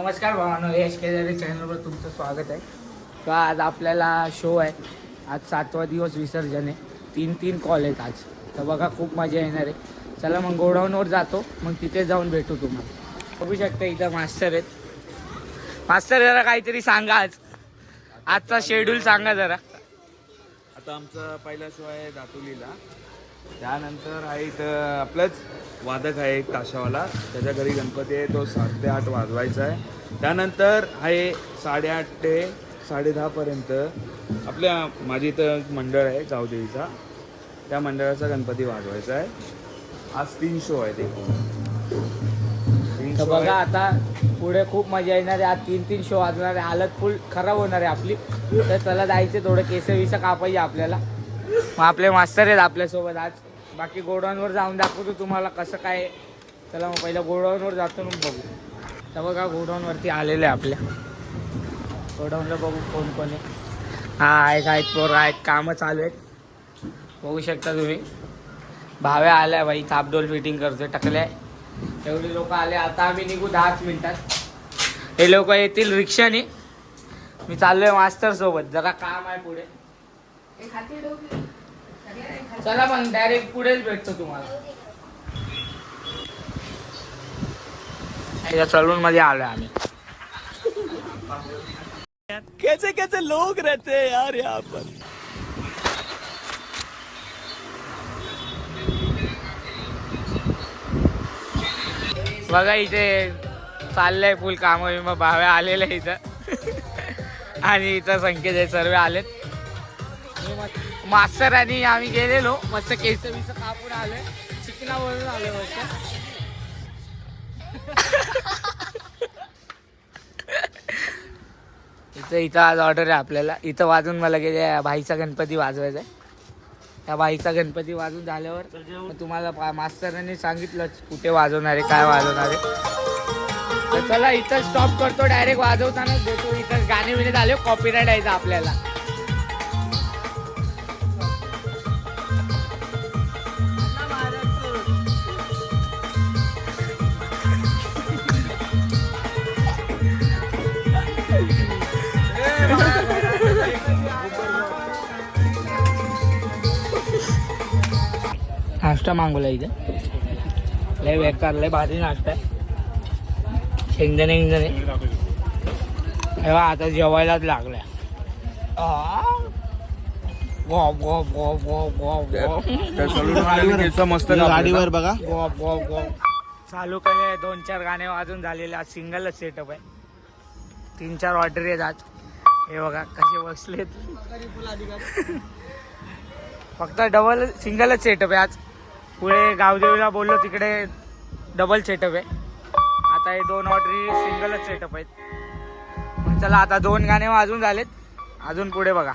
नमस्कार भावांनो, यश केदारे चॅनलवर तुमचं स्वागत आहे. तर आज आपल्याला शो आहे. आज 7वा दिवस विसर्जन आहे. 3 कॉल आहेत आज. तर बघा खूप मजा येणार आहे. चला मग गोडाऊनवर जातो, मग तिथे जाऊन भेटू तुम्हाला. बघू शकता इथं मास्टर आहेत. मास्टर जरा काहीतरी सांगा आजचा शेड्यूल सांगा जरा. आता आमचा पहिला शो आहे दातुलीला. त्यानंतर आहे इथं आपलंच वादक आहे एक ताशावाला, त्याच्या घरी गणपती आहे, तो 7 ते 8 वाजवायचा आहे. त्यानंतर आहे 8:30 ते 10:30पर्यंत माझी इथं मंडळ आहे गावदेवीचा, त्या मंडळाचा गणपती वाजवायचा आहे. आज 3 शो आहेत. तर बघा आता पुढे खूप मजा येणार आहे. आज 3 शो वाजणार आहे. हालत फुल खराब होणार आहे आपली. तर चला जायचं, थोडं केस कापायचे आपल्याला. मग आपले मास्टर आहेत आपल्यासोबत आज. बाकी गोडाऊनवर जाऊन दाखवतो तुम्हाला कसं काय. चला मग पहिलं गोडाऊनवर जातो मग बघू. तर बघा गोडाऊनवरती आलेले आहे आपल्या. गोडाऊनला बघू कोण कोण आहे. हा आहेत पोरं आहेत, कामं चालू आहेत. बघू शकता तुम्ही. भाव्या आल्या बाई, थापडोल फिटिंग करतोय, टकल्या. एवढे लोक आले. आता आम्ही निघू 10 मिनिटात. हे लोक येतील रिक्षाने. मी चाललोय मास्टर सोबत, जरा काम आहे पुढे. चला मग डायरेक्ट पुढेच भेटतो तुम्हाला. या सलून मध्ये आलोय आम्ही. कैसे कैसे लोग रहते हैं यार यहाँ पर. बघा इथे चाललंय फुल काम. मग भाव्या आलेलं इथं आणि इथं संकेत आहे, सर्व आलेत. मास्तर आणि आम्ही गेलेलो, मस्त केस कापून आलोय. चिकनावरून आलोय मस्त. इथं आज ऑर्डर आहे आपल्याला. इथं वाजून मला गेल्या भाईचा गणपती वाजवायचा आहे. त्या भाईचा गणपती वाजून झाल्यावर मग तुम्हाला मास्तरांनी सांगितलंच कुठे वाजवणार आहे, काय वाजवणार आहे. तर चला इथं स्टॉप करतो. डायरेक्ट वाजवतानाच देतो. इथं गाणे बिणे झाले, कॉपीराईट यायचं आपल्याला. नाश्ता मागवला इथे. लय बेकार, लय भारी नाश्ता आहे. शेंगदाणे तेव्हा आता जेवायलाच लागलाय. मस्त गाडीवर बघा. चालू काय 2-4 गाणे वाजून झालेले. आज सिंगलच सेटअप आहे. 3-4 ऑर्डर आहेत आज. हे बघा कसे बसलेत. फक्त डबल सिंगलच सेटअप आहे आज. पुढे गावदेवीला बोललो, तिकडे डबल सेटअप आहे. आता हे 2 ऑर्डरी सिंगलच सेटअप आहेत. चला आता 2 गाणे वाजून झालेत. अजून पुढे बघा.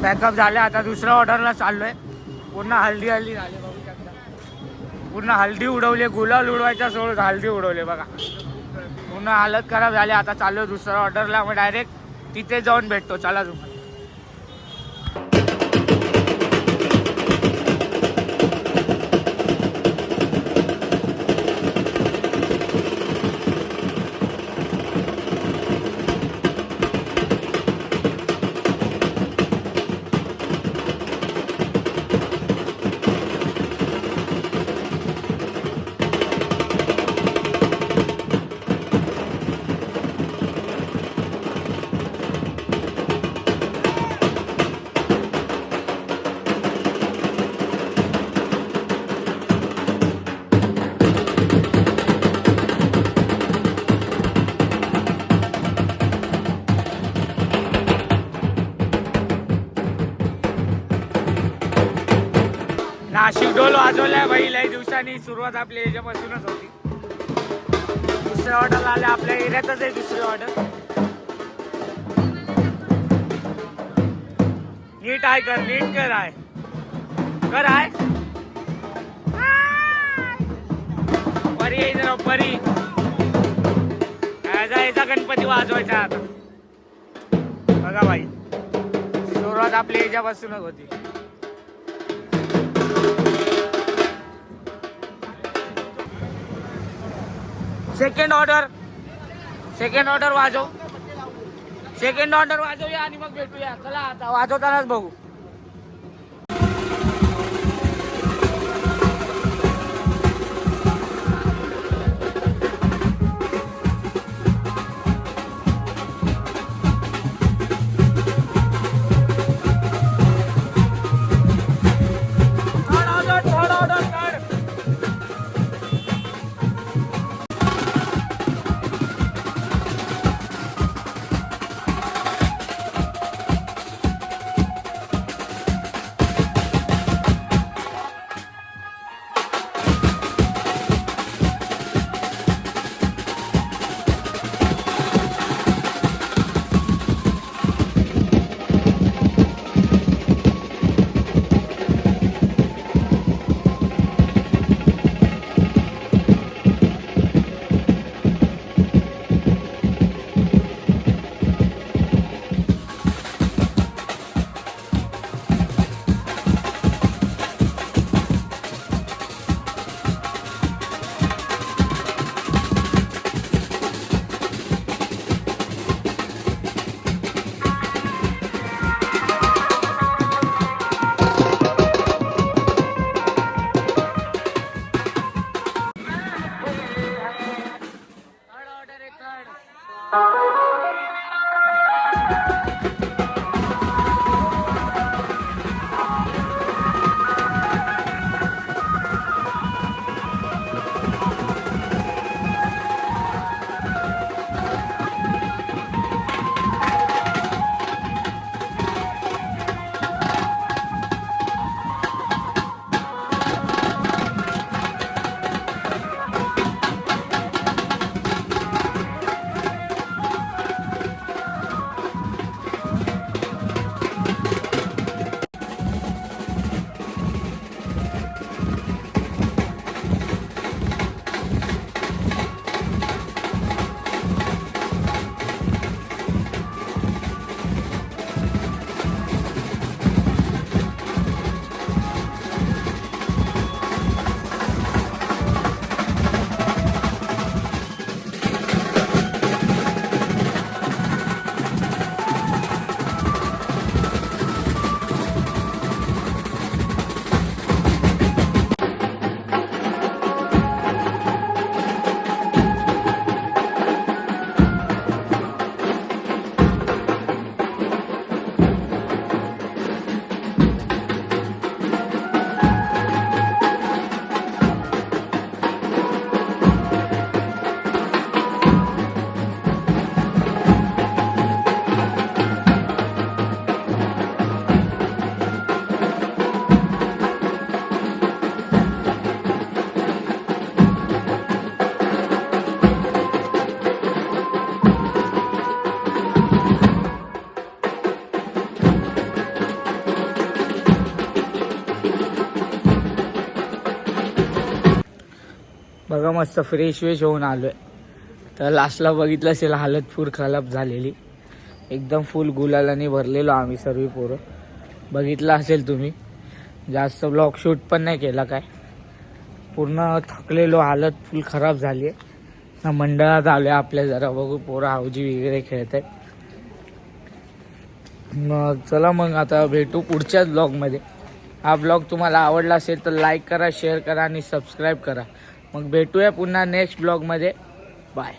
पॅकअप झाले. आता दुसऱ्या ऑर्डरला चाललोय. पूर्ण हल्दी हल्दी झाली बघू शकता. पूर्ण हल्दी उडवले, गुलाल उडवायचा सोडून हल्दी उडवले बघा. पूर्ण हालत खराब झाली. आता चाललोय दुसऱ्या ऑर्डरला. मग डायरेक्ट तिथे जाऊन भेटतो. चला तुम्हाला. नाशिक ढोल वाजवलाय भाई. लई दिवसांनी सुरुवात आपल्या याच्यापासूनच होती. दुसरे ऑर्डर आले आपल्या एरियातच आहे. दुसरी ऑर्डर नीट आहे कर, नीट कर आहे कर आहे. परी आहे जरा परी. याचा गणपती वाजवायचा आता बघा भाई. सुरुवात आपल्या याच्यापासूनच होती. सेकंड ऑर्डर वाजव. सेकंड ऑर्डर वाजवूया आणि मग भेटूया. चला आता वाजवतानाच बघू. बघा मस्त फ्रेश वेश होऊन आलो आहे. तर लास्टला बघितलं असेल हालत पूर खराब झालेली. एकदम फुल गुलालाने भरलेलो आम्ही सर्व पोरं. बघितलं असेल तुम्ही. जास्त ब्लॉग शूट पण नाही केला काय. पूर्ण थकलेलो, हालत फुल खराब झाली आहे. ना मंडळात आलो आहे आपल्या, जरा बघू पोरं हावजी वगैरे खेळत आहेत. मग चला मग आता भेटू पुढच्याच ब्लॉगमध्ये. हा ब्लॉग तुम्हाला आवडला असेल तर लाईक करा, शेअर करा आणि सबस्क्राईब करा. मग भेटूया पुन्हा नेक्स्ट ब्लॉगमध्ये. बाय.